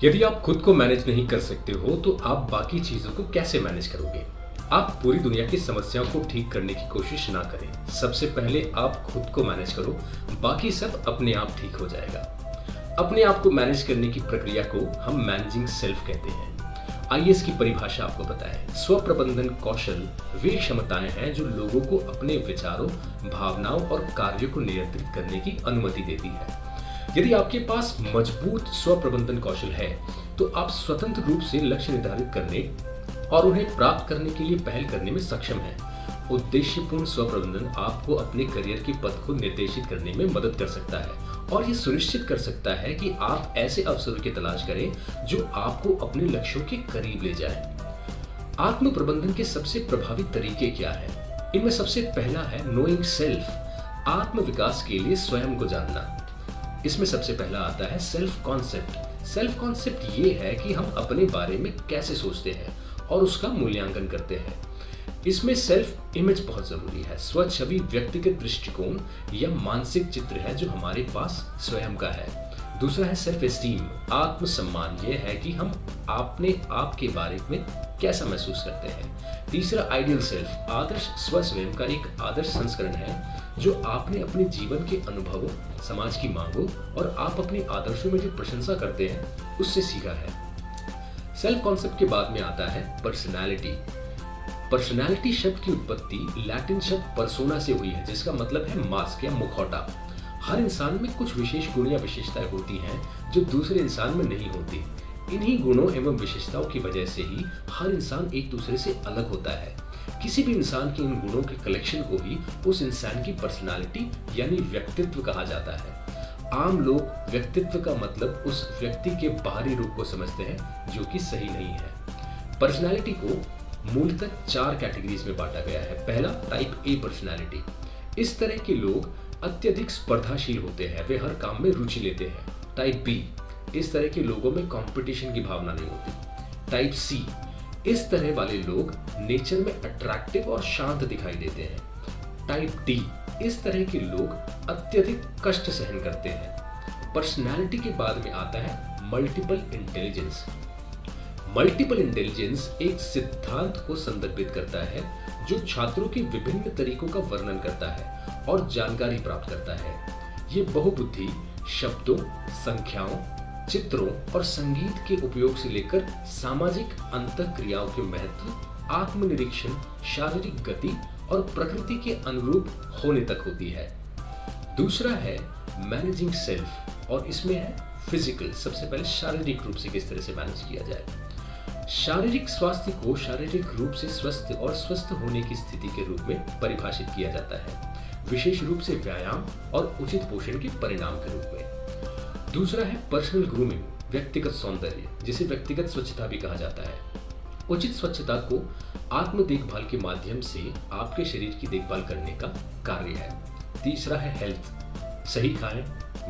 यदि आप खुद को मैनेज नहीं कर सकते हो तो आप बाकी चीजों को कैसे मैनेज करोगे। आप पूरी दुनिया की समस्याओं को ठीक करने की कोशिश ना करें। सबसे पहले आप खुद को मैनेज करो, बाकी सब अपने आप ठीक हो जाएगा। अपने आप को मैनेज करने की प्रक्रिया को हम मैनेजिंग सेल्फ कहते हैं। आइए इसकी परिभाषा आपको बताएं। स्व प्रबंधन कौशल वे क्षमताएं हैं जो लोगों को अपने विचारों, भावनाओं और कार्यों को नियंत्रित करने की अनुमति देती है। यदि आपके पास मजबूत स्व प्रबंधन कौशल है तो आप स्वतंत्र रूप से लक्ष्य निर्धारित करने और उन्हें प्राप्त करने के लिए पहल करने में सक्षम हैं। उद्देश्यपूर्ण स्व प्रबंधन आपको अपने करियर के पथ को निर्देशित करने में मदद कर सकता है और ये सुनिश्चित कर सकता है कि आप ऐसे अवसरों की तलाश करें जो आपको अपने लक्ष्यों के करीब ले जाएं। आत्म प्रबंधन के सबसे प्रभावी तरीके क्या हैं? इनमें सबसे पहला है नोइंग सेल्फ, आत्म विकास के लिए स्वयं को जानना। इसमें सबसे पहला आता है सेल्फ कॉन्सेप्ट। सेल्फ कॉन्सेप्ट ये है कि हम अपने बारे में कैसे सोचते हैं और उसका मूल्यांकन करते हैं। इसमें सेल्फ इमेज बहुत जरूरी है। स्व छवि व्यक्तिगत दृष्टिकोण या मानसिक चित्र है जो हमारे पास स्वयं का है। दूसरा है सेल्फ एस्टीम, आत्मसम्मान। यह है कि हम अपने आप के बारे में कैसा महसूस करते हैं। तीसरा आइडियल सेल्फ, आदर्श स्व स्वयं का एक आदर्श संस्करण है जो आपने अपने जीवन के अनुभवों, समाज की मांगों और आप अपने आदर्शों में जो प्रशंसा करते हैं उससे सीखा है। सेल्फ कॉन्सेप्ट के बाद में आता है पर्सनालिटी। पर्सनालिटी शब्द की उत्पत्ति लैटिन शब्द पर्सोना से हुई है जिसका मतलब है मास्क या मुखौटा। हर इंसान में कुछ विशेष गुण या विशेषताएं होती हैं जो दूसरे इंसान में नहीं होती। इन्हीं गुणों एवं विशेषताओं की वजह से ही हर इंसान एक दूसरे से अलग होता है। किसी भी इंसान के इन गुणों के कलेक्शन को ही उस इंसान की पर्सनालिटी यानी व्यक्तित्व कहा जाता है। आम लोग व्यक्तित्व का मतलब उस व्यक्ति के बाहरी रूप को समझते हैं जो कि सही नहीं है। पर्सनालिटी को मूलतः 4 कैटेगरीज में बांटा गया है। पहला टाइप ए पर्सनालिटी। इस तरह के लोग अत्यधिक स्पर्धाशील होते हैं, वे हर काम में रुचि लेते हैं। टाइप बी, इस तरह के लोगों में कंपटीशन की भावना नहीं होती। टाइप सी, इस तरह वाले लोग नेचर में अट्रैक्टिव और शांत दिखाई देते हैं। टाइप डी, इस तरह के लोग अत्यधिक कष्ट सहन करते हैं। पर्सनालिटी के बाद में आता है मल्टीपल इंटेलिजेंस। मल्टीपल इंटेलिजेंस एक सिद्धांत को संदर्भित करता है जो छात्रों के विभिन्न तरीकों का वर्णन करता है और जानकारी प्राप्त करता है। ये बहुबुद्धि शब्दों, संख्याओं, चित्रों और संगीत के उपयोग से लेकर सामाजिक अंतःक्रियाओं के महत्व, आत्मनिरीक्षण, शारीरिक गति और प्रकृति के अनुरूप होने तक होती है। दूसरा है मैनेजिंग सेल्फ और इसमें है फिजिकल। सबसे पहले शारीरिक रूप से किस तरह से मैनेज किया जाए। शारीरिक स्वास्थ्य को शारीरिक रूप से स्वस्थ और स्वस्थ होने की स्थिति के रूप में परिभाषित किया जाता है, विशेष रूप से व्यायाम और उचित पोषण के परिणाम के रूप में। दूसरा है पर्सनल ग्रूमिंग, व्यक्तिगत सौंदर्य, जिसे व्यक्तिगत स्वच्छता भी कहा जाता है। उचित स्वच्छता को आत्म देखभाल के माध्यम से आपके शरीर की देखभाल करने का कार्य है। तीसरा है हेल्थ, सही खाएं,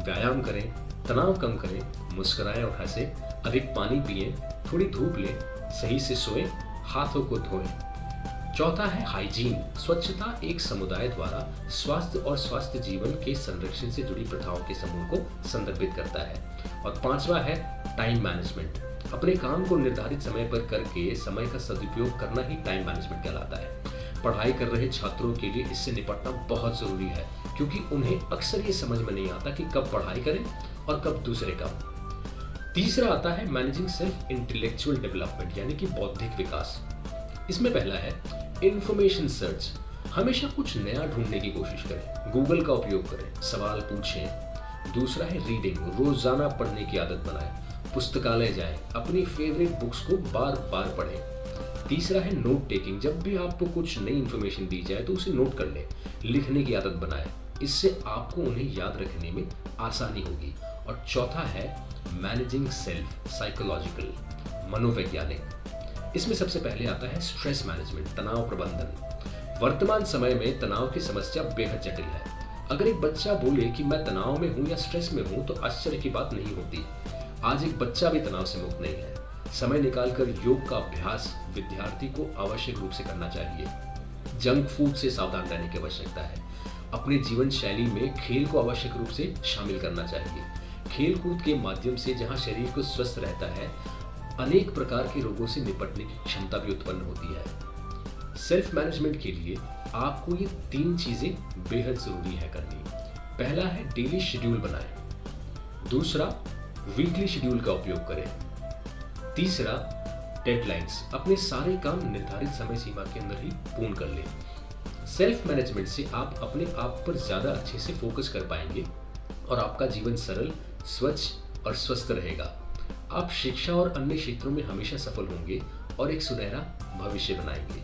व्यायाम करें, तनाव कम करें, मुस्कुराएं और हंसें, अधिक पानी पिएं, थोड़ी धूप लें, सही से सोएं, हाथों को धोएं। चौथा है हाइजीन, स्वच्छता एक समुदाय द्वारा स्वास्थ्य और स्वास्थ्य जीवन के संरक्षण से जुड़ी प्रथाओं के समूह को संदर्भित करता है। और पांचवा है टाइम मैनेजमेंट, अपने काम को निर्धारित समय पर करके समय का सदुपयोग करना ही टाइम मैनेजमेंट कहलाता है। पढ़ाई कर रहे छात्रों के लिए इससे निपटना बहुत जरूरी है क्योंकि उन्हें अक्सर ये समझ में नहीं आता कि कब पढ़ाई करें और कब दूसरे काम। तीसरा आता है मैनेजिंग सेल्फ इंटेलेक्चुअल डेवलपमेंट यानी कि बौद्धिक विकास। इसमें पहला है इंफॉर्मेशन सर्च, हमेशा कुछ नया ढूंढने की कोशिश करें, गूगल का उपयोग करें, सवाल पूछें। दूसरा है रीडिंग, रोजाना पढ़ने की आदत बनाएं, पुस्तकालय जाएं, अपनी फेवरेट बुक्स को बार बार पढ़ें। तीसरा है नोट टेकिंग, जब भी आपको कुछ नई इंफॉर्मेशन दी जाए तो उसे नोट कर लें, लिखने की आदत बनाएं, इससे आपको उन्हें याद रखने में आसानी होगी। और चौथा है मैनेजिंग सेल्फ साइकोलॉजिकल, मनोवैज्ञानिक। इसमें सबसे पहले आता है स्ट्रेस मैनेजमेंट, तनाव प्रबंधन। वर्तमान समय में तनाव की समस्या बेहद जटिल है। अगर एक बच्चा बोले कि मैं तनाव में हूं या स्ट्रेस में हूं तो आश्चर्य की बात नहीं होती। आज एक बच्चा भी तनाव से मुक्त नहीं है। समय निकालकर योग का अभ्यास विद्यार्थी को आवश्यक रूप से करना चाहिए। जंक फूड से सावधान रहने की आवश्यकता है। अपने जीवन शैली में खेल को आवश्यक रूप से शामिल करना चाहिए। खेल कूद के माध्यम से जहाँ शरीर को स्वस्थ रहता है, अनेक प्रकार के रोगों से निपटने की क्षमता भी उत्पन्न होती है। सेल्फ मैनेजमेंट के लिए आपको ये 3 चीजें बेहद जरूरी है करनी। पहला है डेली शेड्यूल बनाएं। दूसरा, वीकली शेड्यूल का उपयोग करें। तीसरा, डेडलाइंस, अपने सारे काम निर्धारित समय सीमा के अंदर ही पूर्ण कर लें। सेल्फ मैनेजमेंट से आप अपने आप पर ज्यादा अच्छे से फोकस कर पाएंगे और आपका जीवन सरल, स्वच्छ और स्वस्थ रहेगा। आप शिक्षा और अन्य क्षेत्रों में हमेशा सफल होंगे और एक सुनहरा भविष्य बनाएंगे।